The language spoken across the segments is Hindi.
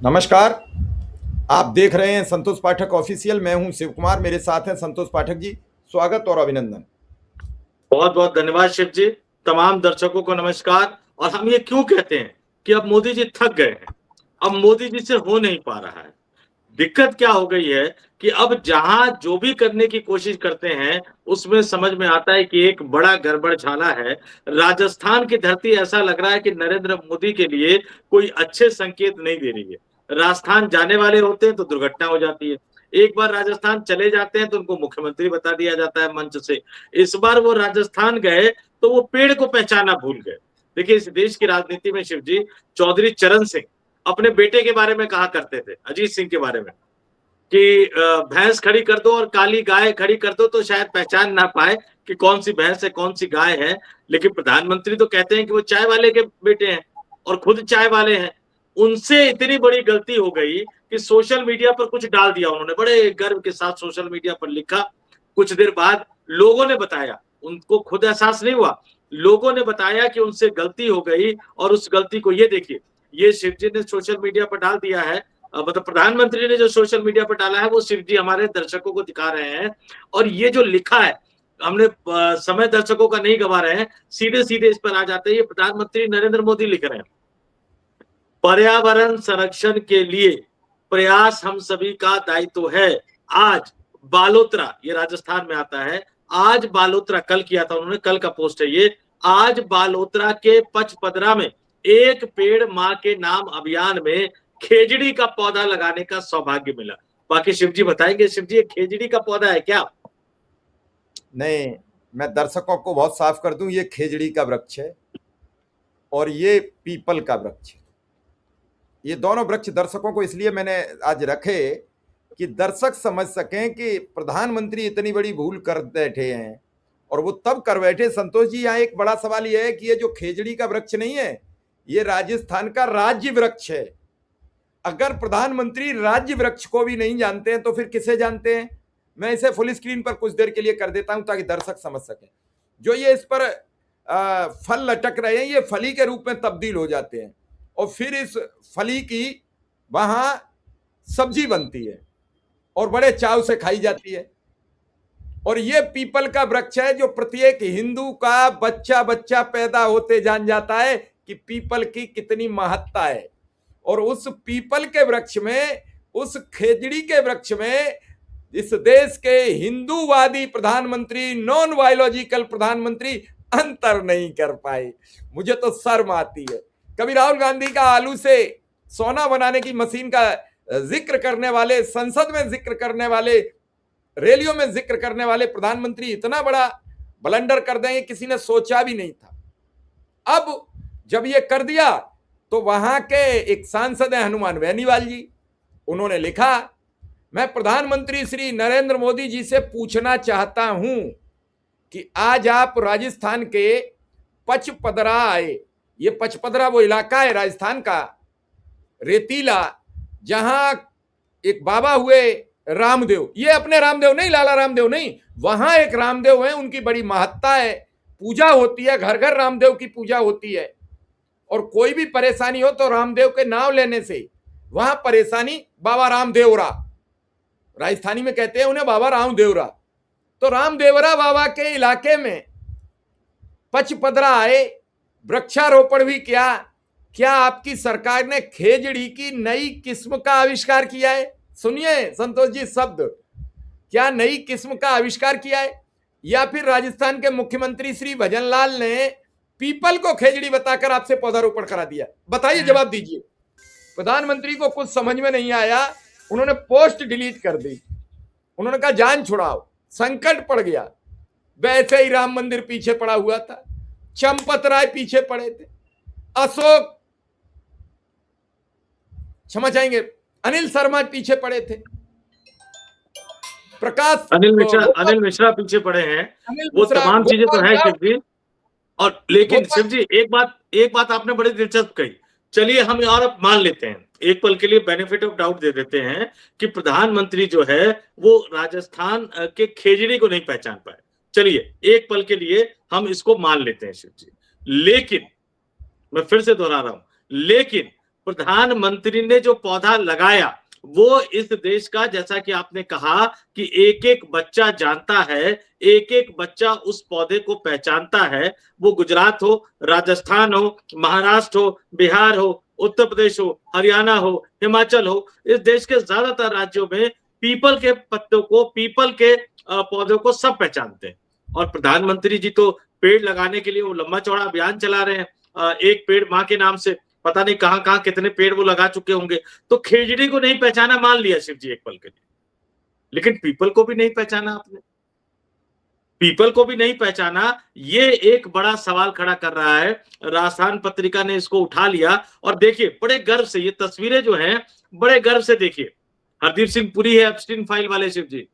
नमस्कार। आप देख रहे हैं संतोष पाठक ऑफिशियल। मैं हूं शिव कुमार, मेरे साथ हैं संतोष पाठक जी। स्वागत और अभिनंदन। बहुत बहुत धन्यवाद शिव जी। तमाम दर्शकों को नमस्कार। और हम ये क्यों कहते हैं कि अब मोदी जी थक गए हैं, अब मोदी जी से हो नहीं पा रहा है। दिक्कत क्या हो गई है कि अब जहां जो भी करने की कोशिश करते हैं उसमें समझ में आता है कि एक बड़ा गड़बड़झाला है। राजस्थान की धरती ऐसा लग रहा है कि नरेंद्र मोदी के लिए कोई अच्छे संकेत नहीं दे रही है। राजस्थान जाने वाले होते हैं तो दुर्घटना हो जाती है। एक बार राजस्थान चले जाते हैं तो उनको मुख्यमंत्री बता दिया जाता है मंच से। इस बार वो राजस्थान गए तो वो पेड़ को पहचाना भूल गए। देखिए, इस देश की राजनीति में शिव जी, चौधरी चरण सिंह अपने बेटे के बारे में कहा करते थे, अजीत सिंह के बारे में, कि भैंस खड़ी कर दो और काली गाय खड़ी कर दो तो शायद पहचान ना पाए कि कौन सी भैंस है कौन सी गाय है। लेकिन प्रधानमंत्री तो कहते हैं कि वो चाय वाले के बेटे हैं और खुद चाय वाले हैं। उनसे इतनी बड़ी गलती हो गई कि सोशल मीडिया पर कुछ डाल दिया उन्होंने, बड़े गर्व के साथ सोशल मीडिया पर लिखा। कुछ देर बाद लोगों ने बताया, उनको खुद एहसास नहीं हुआ, लोगों ने बताया कि उनसे गलती हो गई। और उस गलती को ये देखिए, ये शिव जी ने सोशल मीडिया पर डाल दिया है। मतलब प्रधानमंत्री ने जो सोशल मीडिया पर डाला है वो शिव जी हमारे दर्शकों को दिखा रहे हैं। और ये जो लिखा है, हमने समय दर्शकों का नहीं गवा रहे हैं, सीधे सीधे इस पर आ जाते हैं। ये प्रधानमंत्री नरेंद्र मोदी लिख रहे हैं, पर्यावरण संरक्षण के लिए प्रयास हम सभी का दायित्व है। आज बालोतरा, ये राजस्थान में आता है, आज बालोतरा, कल किया था उन्होंने, कल का पोस्ट है ये। आज बालोतरा के पचपदरा में एक पेड़ मां के नाम अभियान में खेजड़ी का पौधा लगाने का सौभाग्य मिला। बाकी शिव जी बताएंगे। शिव जी, खेजड़ी का पौधा है क्या? नहीं, मैं दर्शकों को बहुत साफ कर दूं, ये खेजड़ी का वृक्ष है और ये पीपल का वृक्ष है। ये दोनों वृक्ष दर्शकों को इसलिए मैंने आज रखे कि दर्शक समझ सकें कि प्रधानमंत्री इतनी बड़ी भूल कर बैठे हैं। और वो तब कर बैठे, संतोष जी, यहाँ एक बड़ा सवाल यह है कि ये जो खेजड़ी का वृक्ष नहीं है, ये राजस्थान का राज्य वृक्ष है। अगर प्रधानमंत्री राज्य वृक्ष को भी नहीं जानते हैं तो फिर किसे जानते हैं? मैं इसे फुल स्क्रीन पर कुछ देर के लिए कर देता हूं ताकि दर्शक समझ सकें। जो ये इस पर फल लटक रहे हैं, ये फली के रूप में तब्दील हो जाते हैं और फिर इस फली की वहां सब्जी बनती है और बड़े चाव से खाई जाती है। और ये पीपल का वृक्ष है जो प्रत्येक हिंदू का बच्चा बच्चा पैदा होते जान जाता है कि पीपल की कितनी महत्ता है। और उस पीपल के वृक्ष में, उस खेजड़ी के वृक्ष में इस देश के हिंदूवादी प्रधानमंत्री, नॉन बायोलॉजिकल प्रधानमंत्री अंतर नहीं कर पाए। मुझे तो शर्म आती है। कभी राहुल गांधी का आलू से सोना बनाने की मशीन का जिक्र करने वाले, संसद में जिक्र करने वाले, रैलियों में जिक्र करने वाले प्रधानमंत्री इतना बड़ा ब्लंडर कर देंगे, किसी ने सोचा भी नहीं था। अब जब ये कर दिया तो वहां के एक सांसद हैं हनुमान बेनीवाल जी, उन्होंने लिखा, मैं प्रधानमंत्री श्री नरेंद्र मोदी जी से पूछना चाहता हूं कि आज आप राजस्थान के पचपदरा आए। ये पचपदरा वो इलाका है राजस्थान का, रेतीला, जहां एक बाबा हुए रामदेव, ये अपने रामदेव नहीं, लाला रामदेव नहीं, वहां एक रामदेव है, उनकी बड़ी महत्ता है, पूजा होती है, घर घर रामदेव की पूजा होती है। और कोई भी परेशानी हो तो रामदेव के नाम लेने से वहां परेशानी, बाबा रामदेवरा, राजस्थानी में कहते हैं उन्हें बाबा रामदेवरा। तो रामदेवरा बाबा के इलाके में पचपदरा आए, वृक्षारोपण भी किया। क्या आपकी सरकार ने खेजड़ी की नई किस्म का आविष्कार किया है? सुनिए संतोष जी शब्द, क्या नई किस्म का आविष्कार किया है, या फिर राजस्थान के मुख्यमंत्री श्री भजनलाल ने पीपल को खेजड़ी बताकर आपसे पौधारोपण करा दिया? बताइए, जवाब दीजिए। प्रधानमंत्री को कुछ समझ में नहीं आया, उन्होंने पोस्ट डिलीट कर दी। उन्होंने कहा जान छुड़ाओ, संकट पड़ गया। वैसे ही राम मंदिर पीछे पड़ा हुआ था, चंपत राय पीछे पड़े थे, अशोक, क्षमा चाहेंगे, अनिल शर्मा पीछे पड़े थे, प्रकाश, अनिल मिश्रा पीछे पड़े हैं। वो तमाम चीजें तो है शिव जी। और लेकिन शिव जी, एक बात आपने बड़ी दिलचस्प कही। चलिए हम और अब मान लेते हैं, एक पल के लिए बेनिफिट ऑफ डाउट दे देते हैं कि प्रधानमंत्री जो है वो राजस्थान के खेजड़ी को नहीं पहचान पाए। चलिए एक पल के लिए हम इसको मान लेते हैं शिव जी। लेकिन मैं फिर से दोहरा रहा हूं, लेकिन प्रधानमंत्री ने जो पौधा लगाया वो इस देश का, जैसा कि आपने कहा कि एक एक बच्चा जानता है, एक एक बच्चा उस पौधे को पहचानता है। वो गुजरात हो, राजस्थान हो, महाराष्ट्र हो, बिहार हो, उत्तर प्रदेश हो, हरियाणा हो, हिमाचल हो, इस देश के ज्यादातर राज्यों में पीपल के पत्तों को, पीपल के पौधों को सब पहचानते हैं। और प्रधानमंत्री जी तो पेड़ लगाने के लिए वो लंबा चौड़ा अभियान चला रहे हैं, एक पेड़ माँ के नाम से, पता नहीं कहां कहां कितने पेड़ वो लगा चुके होंगे। तो खेजड़ी को नहीं पहचाना मान लिया शिव जी एक पल के लिए, लेकिन पीपल को भी नहीं पहचाना आपने, पीपल को भी नहीं पहचाना। ये एक बड़ा सवाल खड़ा कर रहा है। राजस्थान पत्रिका ने इसको उठा लिया और देखिए बड़े गर्व से ये तस्वीरें जो हैं, बड़े गर्व से देखिए। हरदीप सिंह पुरी है एप्स्टीन फाइल वाले शिव जी,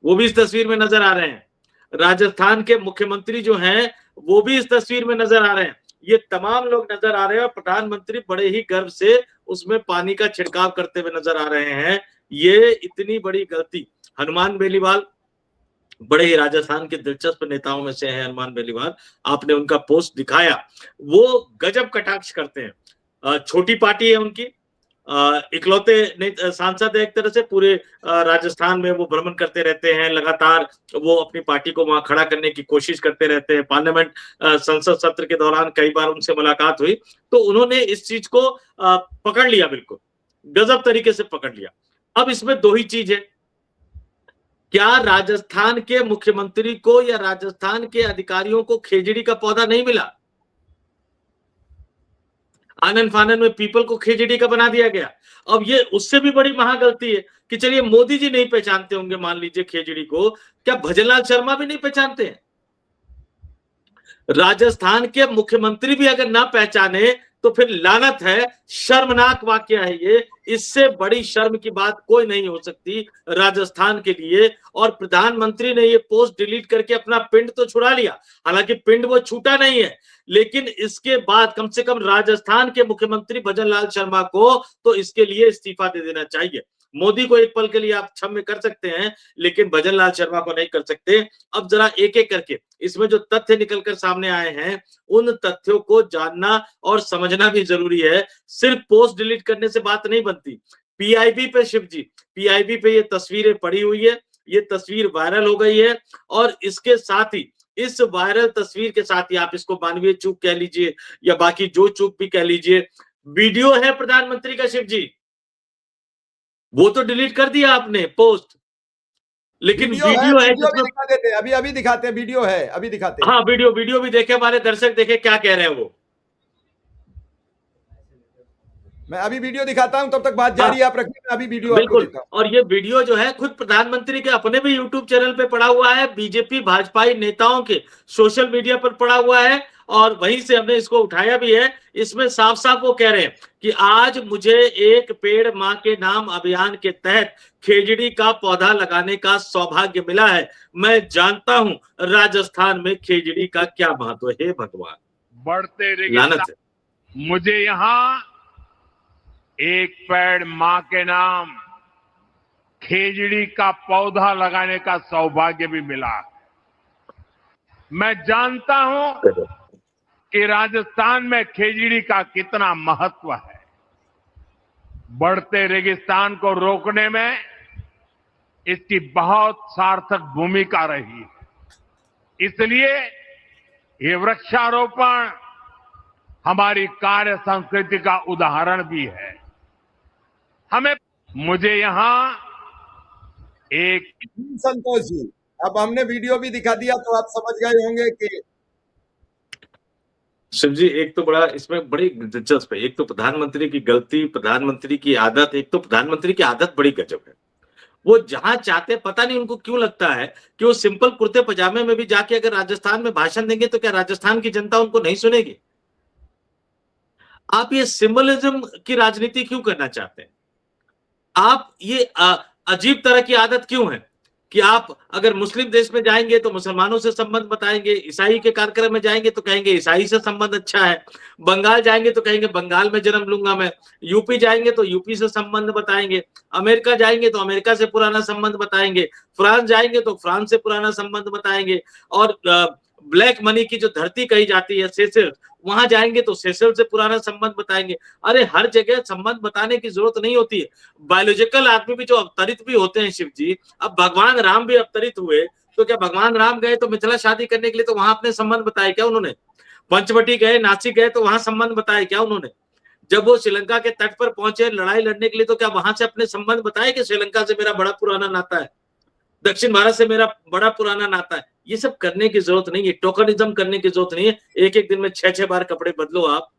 वो भी इस तस्वीर में नजर आ रहे हैं। राजस्थान के मुख्यमंत्री जो हैं वो भी इस तस्वीर में नजर आ रहे हैं। ये तमाम लोग नजर आ रहे हैं और प्रधानमंत्री बड़े ही गर्व से उसमें पानी का छिड़काव करते हुए नजर आ रहे हैं। ये इतनी बड़ी गलती, हनुमान बेनीवाल बड़े ही राजस्थान के दिलचस्प नेताओं में से हैं हनुमान बेनीवाल, आपने उनका पोस्ट दिखाया, वो गजब कटाक्ष करते हैं। छोटी पार्टी है उनकी, इकलौते सांसद है एक तरह से, पूरे राजस्थान में वो भ्रमण करते रहते हैं, लगातार वो अपनी पार्टी को वहां खड़ा करने की कोशिश करते रहते हैं। पार्लियामेंट संसद सत्र के दौरान कई बार उनसे मुलाकात हुई, तो उन्होंने इस चीज को पकड़ लिया, बिल्कुल गजब तरीके से पकड़ लिया। अब इसमें दो ही चीज है, क्या राजस्थान के मुख्यमंत्री को या राजस्थान के अधिकारियों को खेजड़ी का पौधा नहीं मिला? आनन फानन में पीपल को खेजड़ी का बना दिया गया। अब ये उससे भी बड़ी महागलती है कि चलिए मोदी जी नहीं पहचानते होंगे मान लीजिए खेजड़ी को, क्या भजनलाल शर्मा भी नहीं पहचानते हैं? राजस्थान के मुख्यमंत्री भी अगर ना पहचाने तो फिर लानत है, शर्मनाक वाकया है ये। इससे बड़ी शर्म की बात कोई नहीं हो सकती राजस्थान के लिए। और प्रधानमंत्री ने ये पोस्ट डिलीट करके अपना पिंड तो छुड़ा लिया, हालांकि पिंड वो छूटा नहीं है, लेकिन इसके बाद कम से कम राजस्थान के मुख्यमंत्री भजनलाल शर्मा को तो इसके लिए इस्तीफा दे देना चाहिए। मोदी को एक पल के लिए आप क्षम्य कर सकते हैं, लेकिन भजनलाल शर्मा को नहीं कर सकते। अब जरा एक एक करके इसमें जो तथ्य निकलकर सामने आए हैं उन तथ्यों को जानना और समझना भी जरूरी है। सिर्फ पोस्ट डिलीट करने से बात नहीं बनती। पीआईबी पे शिव जी, पीआईबी पे ये तस्वीरें पड़ी हुई है, ये तस्वीर वायरल हो गई है और इसके साथ ही, इस वायरल तस्वीर के साथ ही, आप इसको मानवीय चूक कह लीजिए या बाकी जो चूक भी कह लीजिए, वीडियो है प्रधानमंत्री का शिव जी, वो तो डिलीट कर दिया आपने पोस्ट, लेकिन वीडियो है वीडियो भी दिखा देते हैं, अभी अभी दिखाते हैं, वीडियो है अभी दिखाते हैं। हाँ वीडियो भी देखे, हमारे दर्शक देखे क्या कह रहे हैं वो। मैं अभी वीडियो दिखाता हूं, तब तक बात जारी आप रखिए, मैं अभी वीडियो आपको देता हूं। और ये वीडियो जो है खुद प्रधानमंत्री के अपने भी यूट्यूब चैनल पे पड़ा हुआ है, बीजेपी भाजपाई नेताओं के सोशल मीडिया पर पड़ा हुआ है और वहीं से हमने इसको उठाया भी है। इसमें साफ साफ वो कह रहे हैं कि आज मुझे एक पेड़ मां के नाम अभियान के तहत खेजड़ी का पौधा लगाने का सौभाग्य मिला है। मैं जानता हूं राजस्थान में खेजड़ी का क्या महत्व है। भगवान बढ़ते लानत है। मुझे यहाँ एक पेड़ मां के नाम खेजड़ी का पौधा लगाने का सौभाग्य भी मिला। मैं जानता हूं कि राजस्थान में खेजड़ी का कितना महत्व है। बढ़ते रेगिस्तान को रोकने में इसकी बहुत सार्थक भूमिका रही है। इसलिए ये वृक्षारोपण हमारी कार्य संस्कृति का उदाहरण भी है। मुझे यहाँ एक संतोष जी, अब हमने वीडियो भी दिखा दिया तो आप समझ गए होंगे कि शिव जी एक तो बड़ा इसमें बड़ी दिलचस्प है, एक तो प्रधानमंत्री की गलती, प्रधानमंत्री की आदत, एक तो प्रधानमंत्री की आदत बड़ी गजब है। वो जहां चाहते, पता नहीं उनको क्यों लगता है कि वो सिंपल कुर्ते पजामे में भी जाके अगर राजस्थान में भाषण देंगे तो क्या राजस्थान की जनता उनको नहीं सुनेगी? आप ये सिंबलिज्म की राजनीति क्यों करना चाहते हैं? आप ये अजीब तरह की आदत क्यों है कि आप अगर मुस्लिम देश में जाएंगे तो मुसलमानों से संबंध बताएंगे, ईसाई के कार्यक्रम में जाएंगे तो कहेंगे ईसाई से संबंध अच्छा है, बंगाल जाएंगे तो कहेंगे बंगाल में जन्म लूंगा मैं, यूपी जाएंगे तो यूपी से संबंध बताएंगे, अमेरिका जाएंगे तो अमेरिका से पुराना संबंध बताएंगे, फ्रांस जाएंगे तो फ्रांस से पुराना संबंध बताएंगे, और ब्लैक मनी की जो धरती कही जाती है सेशेल्स, वहां जाएंगे तो सेशेल्स से पुराना संबंध बताएंगे। अरे हर जगह संबंध बताने की जरूरत नहीं होती है। बायोलॉजिकल आदमी भी जो अवतरित भी होते हैं शिव जी, अब भगवान राम भी अवतरित हुए, तो क्या भगवान राम गए तो मिथिला शादी करने के लिए तो वहां अपने संबंध बताए क्या उन्होंने? पंचवटी गए, नासिक गए तो वहां संबंध बताए क्या उन्होंने? जब वो श्रीलंका के तट पर पहुंचे लड़ाई लड़ने के लिए, तो क्या वहां से अपने संबंध बताए कि श्रीलंका से मेरा बड़ा पुराना नाता है, दक्षिण भारत से मेरा बड़ा पुराना नाता है? ये सब करने की जरूरत नहीं है, टोकनिज्म करने की जरूरत नहीं है। एक एक दिन में 6-6 बार कपड़े बदलो आप।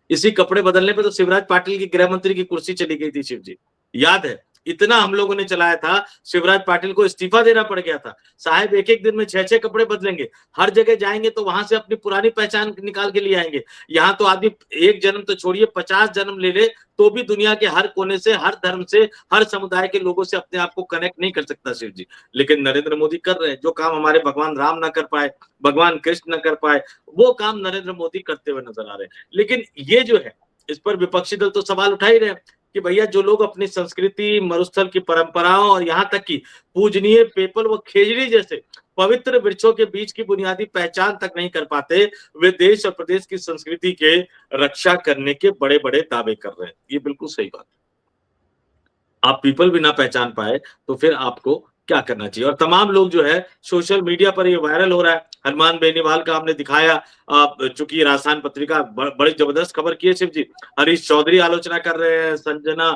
इसी कपड़े बदलने पे तो शिवराज पाटिल की गृह मंत्री की कुर्सी चली गई थी शिव जी, याद है? इतना हम लोगों ने चलाया था, शिवराज पाटिल को इस्तीफा देना पड़ गया था। साहब एक एक दिन में 6-6 कपड़े बदलेंगे, हर जगह जाएंगे तो वहां से अपनी पुरानी पहचान निकाल के लिए आएंगे। यहाँ तो आदमी एक जन्म तो छोड़िए, 50 जन्म ले ले तो भी दुनिया के हर कोने से, हर धर्म से, हर समुदाय के लोगों से अपने आप को कनेक्ट नहीं कर सकता शिव जी। लेकिन नरेंद्र मोदी कर रहे हैं, जो काम हमारे भगवान राम ना कर पाए, भगवान कृष्ण न कर पाए, वो काम नरेंद्र मोदी करते हुए नजर आ रहे हैं। लेकिन ये जो है, इस पर विपक्षी दल तो सवाल उठा ही रहे हैं कि भैया जो लोग अपनी संस्कृति, मरुस्थल की परंपराओं और यहाँ तक कि पूजनीय पीपल व खेजड़ी जैसे पवित्र वृक्षों के बीच की बुनियादी पहचान तक नहीं कर पाते, वे देश और प्रदेश की संस्कृति के रक्षा करने के बड़े बड़े दावे कर रहे हैं। ये बिल्कुल सही बात है। आप पीपल भी ना पहचान पाए तो फिर आपको क्या करना चाहिए? और तमाम लोग जो है सोशल मीडिया पर ये वायरल हो रहा है। हनुमान बेनीवाल का हमने दिखाया, चूंकि राजस्थान पत्रिका बड़ी जबरदस्त खबर की है शिव जी। हरीश चौधरी आलोचना कर रहे हैं, संजना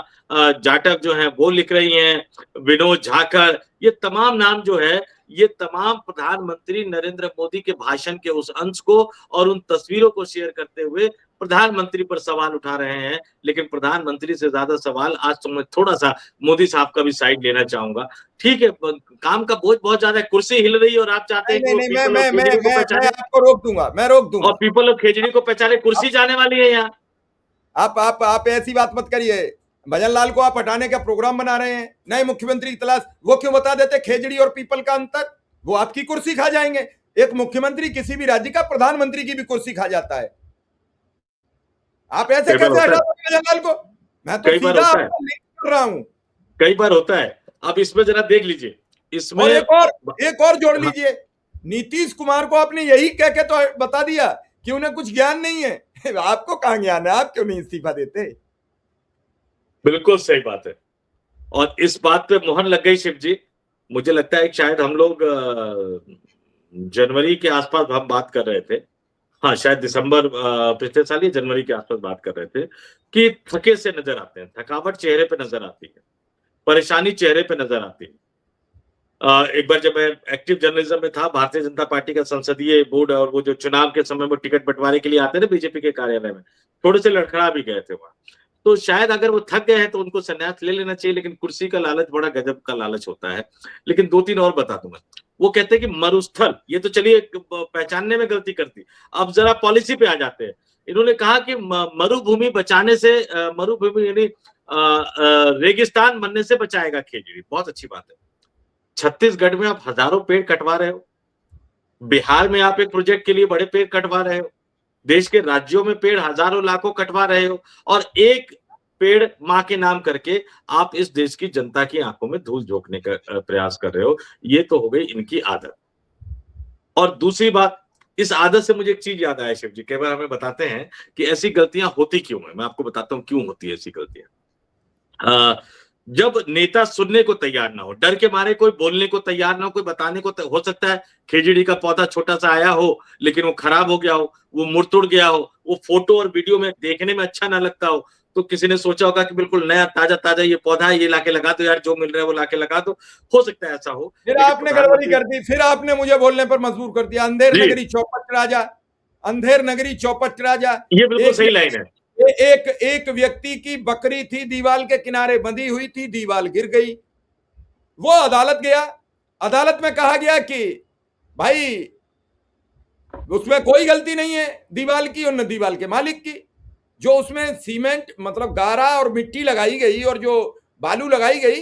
जाटव जो है वो लिख रही हैं, विनोद झाकर, ये तमाम नाम जो है, ये तमाम प्रधानमंत्री नरेंद्र मोदी के भाषण के उस अंश को और उन तस्वीरों को शेयर करते हुए प्रधानमंत्री पर सवाल उठा रहे हैं। लेकिन प्रधानमंत्री से ज्यादा सवाल आज तो मैं थोड़ा सा मोदी साहब का भी साइड लेना चाहूंगा। ठीक है, काम का बोझ बहुत ज्यादा है, कुर्सी हिल रही है और आप चाहते हैं कि वो पीपल और खेजड़ी को पहचाने, आपको रोक दूंगा, मैं रोक दूंगा। और पीपल और खेजड़ी को पहचाने, कुर्सी जाने वाली है यहाँ। आप ऐसी बात मत करिए। भजन लाल को आप हटाने का प्रोग्राम बना रहे हैं, नए मुख्यमंत्री की तलाश। वो क्यों बता देते खेजड़ी और पीपल का अंतर? वो आपकी कुर्सी खा जाएंगे। एक मुख्यमंत्री किसी भी राज्य का प्रधानमंत्री की भी कुर्सी खा जाता है। आप ऐसे कैसे हटा दोगे भजन लाल को? मैं तो सीधा लिंक कर रहा हूं। कई बार होता है। अब इसमें जरा देख लीजिए, इसमें और एक और जोड़ लीजिए। नीतीश कुमार को आपने यही कह के तो बता दिया कि उन्हें कुछ ज्ञान नहीं है। आपको कहां ज्ञान है? आप क्यों नहीं इस्तीफा देते? बिल्कुल सही बात है। और इस बात पे मोहर लग गई शिव जी। मुझे लगता है कि शायद हम लोग जनवरी के आसपास हम बात कर रहे थे, हाँ शायद दिसंबर पिछले साल ही जनवरी के आसपास बात कर रहे थे कि थके से नजर आते हैं, थकावट चेहरे पे नजर आती है, परेशानी चेहरे पे नजर आती है। एक बार जब मैं एक्टिव जर्नलिज्म में था, भारतीय जनता पार्टी का संसदीय बोर्ड और वो जो चुनाव के समय में टिकट बंटवारे के लिए आते थे बीजेपी के कार्यालय में, थोड़े से लड़खड़ा भी गए थे वहां। तो शायद अगर वो थक गए हैं तो उनको संन्यास ले लेना चाहिए। लेकिन कुर्सी का लालच बड़ा गजब का लालच होता है। लेकिन 2-3 और बता दूं मैं। वो कहते हैं कि मरुस्थल, ये तो चलिए पहचानने में गलती करती, अब जरा पॉलिसी पे आ जाते हैं। इन्होंने कहा कि मरुभूमि बचाने से, मरुभूमि यानी रेगिस्तान बनने से बचाएगा खेजड़ी। बहुत अच्छी बात है। छत्तीसगढ़ में आप हजारों पेड़ कटवा रहे हो, बिहार में आप एक प्रोजेक्ट के लिए बड़े पेड़ कटवा रहे हो, देश के राज्यों में पेड़ हजारों लाखों कटवा रहे हो, और एक पेड़ मां के नाम करके आप इस देश की जनता की आंखों में धूल झोंकने का प्रयास कर रहे हो। ये तो हो गई इनकी आदत। और दूसरी बात, इस आदत से मुझे एक चीज याद आया शिव जी। कई बार हमें बताते हैं कि ऐसी गलतियां होती क्यों है। मैं आपको बताता हूं क्यों होती है ऐसी गलतियां। जब नेता सुनने को तैयार ना हो, डर के मारे कोई बोलने को तैयार ना हो, कोई बताने को हो सकता है खेजड़ी का पौधा छोटा सा आया हो लेकिन वो खराब हो गया हो, वो मुड़तुड़ गया हो, वो फोटो और वीडियो में देखने में अच्छा ना लगता हो, तो किसी ने सोचा होगा कि बिल्कुल नया ताजा ताजा ये पौधा है, ये लाके लगा दो यार, जो मिल रहा है वो लाके लगा दो। हो सकता है ऐसा हो। फिर आपने गड़बड़ी कर दी, फिर आपने मुझे बोलने पर मजबूर कर दिया। अंधेर नगरी चौपट राजा, अंधेर नगरी चौपट राजा, ये बिल्कुल सही लाइन है। एक व्यक्ति की बकरी थी, दीवार के किनारे बंधी हुई थी, दीवार गिर गई, वो अदालत गया। अदालत में कहा गया कि भाई उसमें कोई गलती नहीं है दीवार की और न दीवार के मालिक की। जो उसमें सीमेंट मतलब गारा और मिट्टी लगाई गई और जो बालू लगाई गई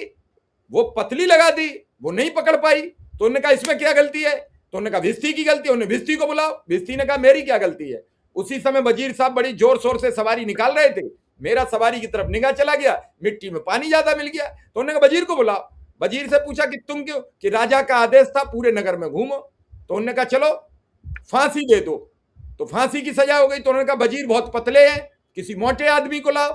वो पतली लगा दी, वो नहीं पकड़ पाई। तो उन्होंने कहा इसमें क्या गलती है? तो उन्होंने कहा भिस्ती की गलती। उन्होंने भिस्ती को बुलाओ। भिस्ती ने कहा मेरी क्या गलती है? उसी समय वजीर साहब बड़ी जोर शोर से सवारी निकाल रहे थे, मेरा सवारी की तरफ निगाह चला गया, मिट्टी में पानी ज्यादा मिल गया। तो उन्होंने कहा वजीर को बुलाओ। वजीर से पूछा कि तुम क्यों? कि राजा का आदेश था पूरे नगर में घूमो। तो उन्होंने कहा चलो फांसी दे दो, तो फांसी की सजा हो गई। तो उन्होंने कहा वजीर बहुत पतले हैं, किसी मोटे आदमी को लाओ।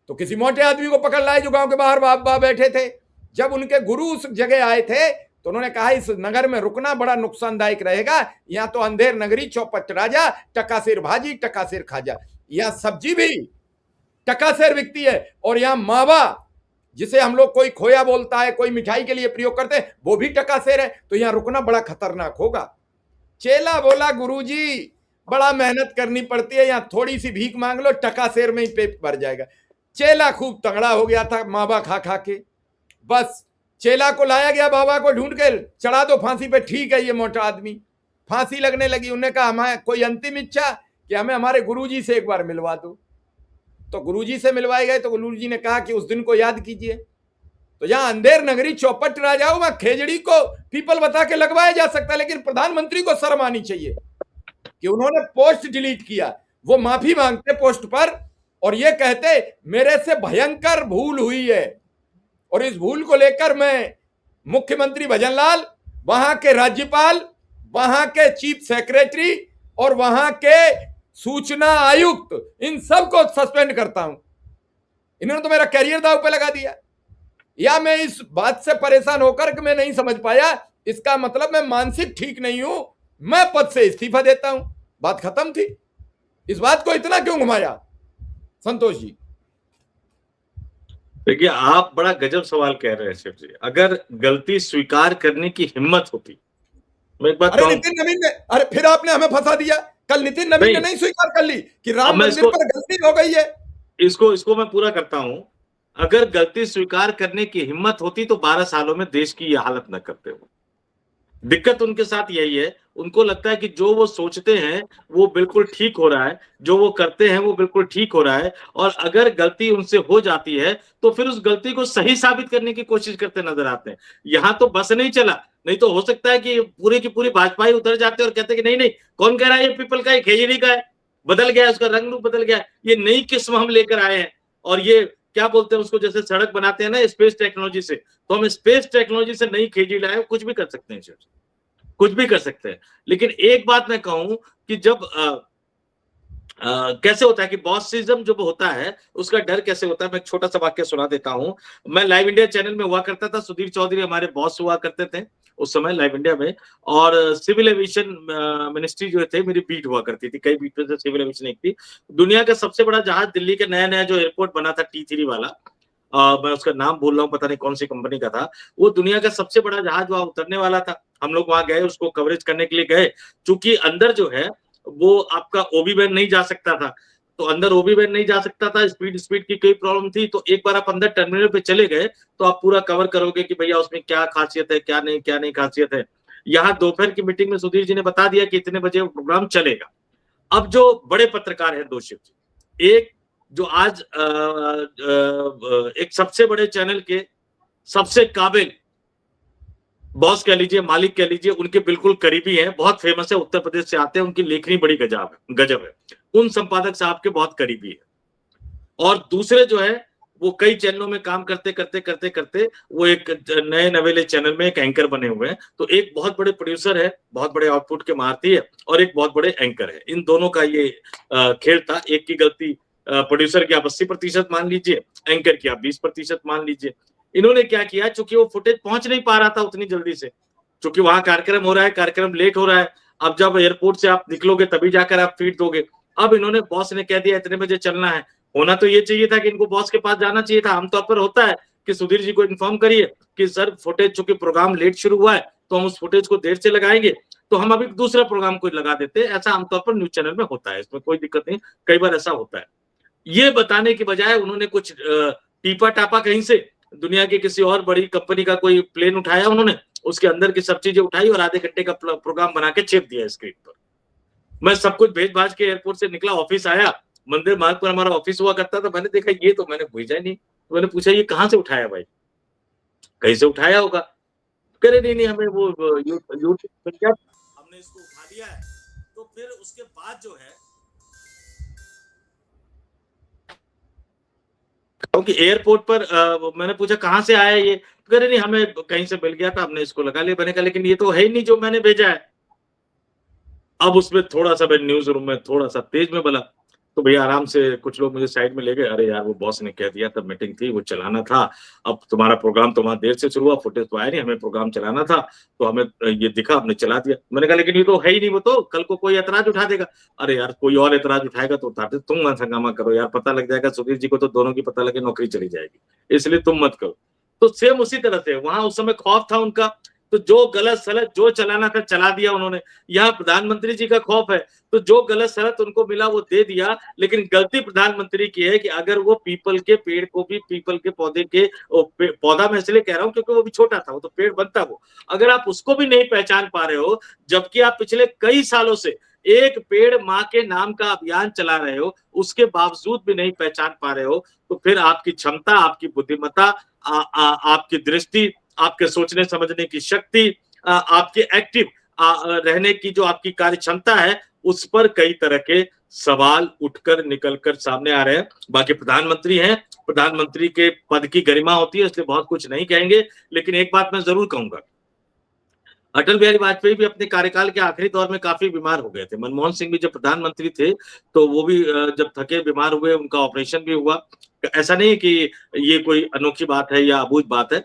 तो किसी मोटे आदमी को पकड़ लाए जो गांव के बाहर बाबा बैठे थे। जब उनके गुरु उस जगह आए थे तो उन्होंने कहा इस नगर में रुकना बड़ा नुकसानदायक रहेगा, यहां तो अंधेर नगरी चौपट राजा, टकासेर भाजी टकासेर खाजा, यहां सब्जी भी टकासेर बिकती है, और यहां मावा जिसे हम लोग कोई खोया बोलता है, कोई मिठाई के लिए प्रयोग करते हैं, वो भी टकासेर है, तो यहां रुकना बड़ा खतरनाक होगा। चेला बोला गुरुजी बड़ा मेहनत करनी पड़ती है, यहां थोड़ी सी भीख मांग लो, टकासेर में ही पेट भर जाएगा। चेला खूब तगड़ा हो गया था मावा खा खा के। बस चेला को लाया गया, बाबा को ढूंढ के चढ़ा दो फांसी पे। ठीक है, ये मोटा आदमी, फांसी लगने लगी। उन्होंने कहा हमें कोई अंतिम इच्छा कि हमें हमारे गुरुजी से एक बार मिलवा दो। तो गुरुजी से मिलवाए गए तो गुरुजी ने कहा कि उस दिन को याद कीजिए। तो यहां अंधेर नगरी चौपट राजाओं में खेजड़ी को पीपल बता के लगवाया जा सकता है, लेकिन प्रधानमंत्री को शर्म आनी चाहिए कि उन्होंने पोस्ट डिलीट किया। वो माफी मांगते पोस्ट पर और ये कहते मेरे से भयंकर भूल हुई है, और इस भूल को लेकर मैं मुख्यमंत्री भजनलाल, वहां के राज्यपाल, वहां के चीफ सेक्रेटरी और वहां के सूचना आयुक्त, इन सबको सस्पेंड करता हूं। इन्होंने तो मेरा कैरियर दांव पे लगा दिया। या मैं इस बात से परेशान होकर कि मैं नहीं समझ पाया, इसका मतलब मैं मानसिक ठीक नहीं हूं, मैं पद से इस्तीफा देता हूं। बात खत्म थी। इस बात को इतना क्यों घुमाया संतोष जी? देखिए, आप बड़ा गजब सवाल कह रहे हैं शिव जी। अगर गलती स्वीकार करने की हिम्मत होती, मैं एक बात अरे कहूं, नितिन नवीन ने, अरे फिर आपने हमें फंसा दिया। कल नितिन नवीन ने नहीं स्वीकार कर ली कि राम मंदिर पर गलती हो गई है। इसको मैं पूरा करता हूं। अगर गलती स्वीकार करने की हिम्मत होती तो 12 सालों में देश की यह हालत न करते हो। दिक्कत उनके साथ यही है, उनको लगता है कि जो वो सोचते हैं वो बिल्कुल ठीक हो रहा है, जो वो करते हैं वो बिल्कुल ठीक हो रहा है, और अगर गलती उनसे हो जाती है तो फिर उस गलती को सही साबित करने की कोशिश करते नजर आते हैं। यहां तो बस नहीं चला, नहीं तो हो सकता है कि पूरी की पूरी भाजपा ही उतर जाते और कहते कि नहीं नहीं, कौन कह रहा है ये पीपल का है, खेजड़ी का है, बदल गया, उसका रंग रूप बदल गया, ये नई किस्म हम लेकर आए हैं। और ये क्या बोलते हैं उसको, जैसे सड़क बनाते हैं ना स्पेस टेक्नोलॉजी से, तो हम स्पेस टेक्नोलॉजी से नई खेजड़ी लाए, कुछ भी कर सकते हैं, कुछ भी कर सकते हैं। लेकिन एक बात मैं कहूं कि जब कैसे होता है कि बॉसिज्म जब होता है उसका डर कैसे होता है, मैं एक छोटा सा वाक्य सुना देता हूं। मैं लाइव इंडिया चैनल में हुआ करता था, सुधीर चौधरी हमारे बॉस हुआ करते थे उस समय लाइव इंडिया में, और सिविल एविएशन मिनिस्ट्री जो थे मेरी बीट हुआ करती थी, कई बीट पे से सिविल एविएशन एक थी। दुनिया का सबसे बड़ा जहाज दिल्ली का नया नया जो एयरपोर्ट बना था T3 वाला, मैं उसका नाम भूल रहा हूँ, पता नहीं कौन सी कंपनी का था, वो दुनिया का सबसे बड़ा जहाज वहां उतरने वाला था। हम लोग वहां गए, उसको कवरेज करने के लिए गए। चूंकि अंदर जो है वो आपका ओबी वैन नहीं जा सकता था, तो अंदर ओबी वैन नहीं जा सकता था, स्पीड की कोई प्रॉब्लम थी, तो एक बार आप अंदर टर्मिनल पे चले गए तो आप पूरा कवर करोगे कि भैया उसमें क्या खासियत है, क्या नहीं खासियत है। यहाँ दोपहर की मीटिंग में सुधीर जी ने बता दिया कि इतने बजे प्रोग्राम चलेगा। अब जो बड़े पत्रकार हैं दो शिव जी, एक जो आज एक सबसे बड़े चैनल के सबसे काबिल बॉस कह लीजिए, मालिक कह लीजिए, उनके बिल्कुल करीबी हैं, बहुत फेमस है, उत्तर प्रदेश से आते हैं, उनकी लेखनी बड़ी गजब है, उन संपादक साहब के बहुत करीबी है। और दूसरे जो है वो कई चैनलों में काम करते करते वो एक नए नवेले चैनल में एक एंकर बने हुए हैं। तो एक बहुत बड़े प्रोड्यूसर है, बहुत बड़े आउटपुट के मारती है, और एक बहुत बड़े एंकर है। इन दोनों का ये खेल था। एक की गलती प्रोड्यूसर की आप 80% मान लीजिए, एंकर की आप 20% मान लीजिए। इन्होंने क्या किया, चूंकि वो फुटेज पहुंच नहीं पा रहा था उतनी जल्दी से, चूंकि वहां कार्यक्रम हो रहा है, कार्यक्रम लेट हो रहा है, अब जब एयरपोर्ट से आप निकलोगे तभी जाकर आप फीड दोगे। अब इन्होंने, बॉस ने कह दिया इतने बजे चलना है, होना तो ये चाहिए था कि इनको बॉस के पास जाना चाहिए था। आमतौर पर होता है कि सुधीर जी को इन्फॉर्म करिए कि सर फुटेज, चूंकि प्रोग्राम लेट शुरू हुआ है तो हम उस फुटेज को देर से लगाएंगे, तो हम अभी दूसरा प्रोग्राम को लगा देते हैं। ऐसा आमतौर पर न्यूज चैनल में होता है, इसमें कोई दिक्कत नहीं, कई बार ऐसा होता है। ये बताने की बजाय उन्होंने कुछ टीपा टापा कहीं से दुनिया की किसी और बड़ी कंपनी का कोई प्लेन उठाया, उन्होंने उसके अंदर की सब चीजें उठाई और आधे घंटे का प्रोग्राम बना के छेप दिया स्क्रीन पर। मैं सब कुछ भेज भाज के एयरपोर्ट से निकला, ऑफिस आया, मंदिर मार्ग पर हमारा ऑफिस हुआ करता था, मैंने देखा ये तो मैंने भेजा ही नहीं। तो मैंने पूछा ये कहाँ से उठाया भाई, कहीं से उठाया होगा? करे नहीं हमें वो यूट्यूब पर क्या, हमने इसको उठा लिया है। तो फिर उसके बाद जो है, क्योंकि एयरपोर्ट पर मैंने पूछा कहाँ से आया ये, तो कह रहे नहीं हमें कहीं से मिल गया था, हमने इसको लगा लिया। मैंने कहा लेकिन ये तो है ही नहीं जो मैंने भेजा है। अब उसमें थोड़ा सा मैं न्यूज रूम में थोड़ा सा तेज में बोला, तो भैया आराम से कुछ लोग मुझे साइड में ले गए, अरे यार वो बॉस ने कह दिया, तब मीटिंग थी, वो चलाना था, अब तुम्हारा प्रोग्राम तो वहां देर से शुरू हुआ, फुटेज तो आया नहीं, हमें प्रोग्राम चलाना था, तो हमें ये दिखा, हमने चला दिया। मैंने कहा लेकिन ये तो है ही नहीं, वो तो कल को कोई एतराज उठा देगा। अरे यार कोई और एतराज उठाएगा तो उठाते, तुम मत हंगामा करो यार, पता लग जाएगा सुधीर जी को, तो दोनों की पता लगे नौकरी चली जाएगी, इसलिए तुम मत करो। तो सेम उसी तरह से वहां उस समय खौफ था उनका, तो जो गलत सलत जो चलाना था चला दिया उन्होंने। यहाँ प्रधानमंत्री जी का खौफ है, तो जो गलत सलत उनको मिला वो दे दिया, लेकिन गलती प्रधानमंत्री की है कि अगर वो पीपल के पेड़ को भी, पीपल के पौधे के पौधा मैं इसलिए कह रहा हूं क्योंकि वो भी छोटा था, वो तो पेड़ बनता वो, अगर आप उसको भी नहीं पहचान पा रहे हो, जबकि आप पिछले कई सालों से एक पेड़ माँ के नाम का अभियान चला रहे हो, उसके बावजूद भी नहीं पहचान पा रहे हो, तो फिर आपकी क्षमता, आपकी बुद्धिमत्ता, आपकी दृष्टि, आपके सोचने समझने की शक्ति, आपके एक्टिव रहने की जो आपकी कार्य क्षमता है, उस पर कई तरह के सवाल उठकर निकलकर सामने आ रहे हैं। बाकी प्रधानमंत्री हैं, प्रधानमंत्री के पद की गरिमा होती है, इसलिए बहुत कुछ नहीं कहेंगे, लेकिन एक बात मैं जरूर कहूंगा, अटल बिहारी वाजपेयी भी अपने कार्यकाल के आखिरी दौर में काफी बीमार हो गए थे। मनमोहन सिंह भी जब प्रधानमंत्री थे तो वो भी जब थके बीमार हुए, उनका ऑपरेशन भी हुआ। ऐसा नहीं है कि ये कोई अनोखी बात है या अबूझ बात है,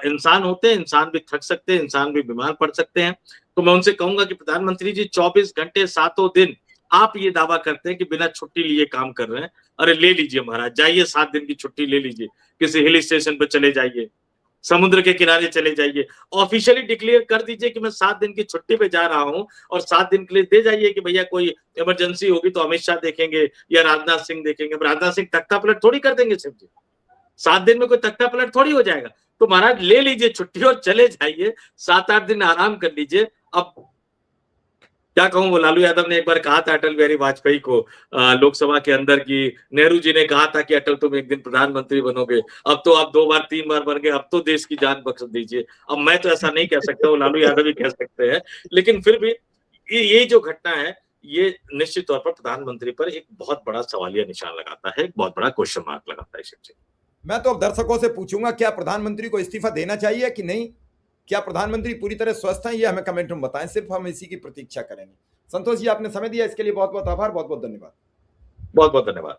इंसान होते हैं, इंसान भी थक सकते हैं, इंसान भी बीमार पड़ सकते हैं। तो मैं उनसे कहूंगा कि प्रधानमंत्री जी 24 घंटे सातों दिन आप ये दावा करते हैं कि बिना छुट्टी लिए काम कर रहे हैं। अरे ले लीजिए महाराज, जाइए 7 दिन की छुट्टी ले लीजिए, किसी हिल स्टेशन पर चले जाइए, समुद्र के किनारे चले जाइए, ऑफिशियली डिक्लेयर कर दीजिए कि मैं 7 दिन की छुट्टी पे जा रहा हूं, और 7 दिन के लिए दे जाइए कि भैया कोई इमरजेंसी होगी तो अमित शाह देखेंगे या राजनाथ सिंह देखेंगे। राजनाथ सिंह तख्ता पलट थोड़ी कर देंगे सिर्फ जी, 7 दिन में कोई तख्ता पलट थोड़ी हो जाएगा। तो महाराज ले लीजिए छुट्टी और चले जाइए, 7-8 दिन आराम कर लीजिए। अब क्या कहूं, वो लालू यादव ने एक बार कहा था अटल बिहारी वाजपेयी को लोकसभा के अंदर की, नेहरू जी ने कहा था कि अटल तुम एक दिन प्रधानमंत्री बनोगे, अब तो आप 2 बार 3 बार बन गए, अब तो देश की जान बख्श दीजिए। अब मैं तो ऐसा नहीं कह सकता, वो लालू यादव ही कह सकते हैं, लेकिन फिर भी ये जो घटना है, ये निश्चित तौर पर प्रधानमंत्री पर एक बहुत बड़ा सवालिया निशान लगाता है, एक बहुत बड़ा क्वेश्चन मार्क लगाता है। शिव जी, मैं तो अब दर्शकों से पूछूंगा, क्या प्रधानमंत्री को इस्तीफा देना चाहिए कि नहीं? क्या प्रधानमंत्री पूरी तरह स्वस्थ हैं? ये हमें कमेंट में बताएं, सिर्फ हम इसी की प्रतीक्षा करेंगे। संतोष जी, आपने समय दिया, इसके लिए बहुत बहुत आभार, बहुत बहुत धन्यवाद। बहुत बहुत धन्यवाद।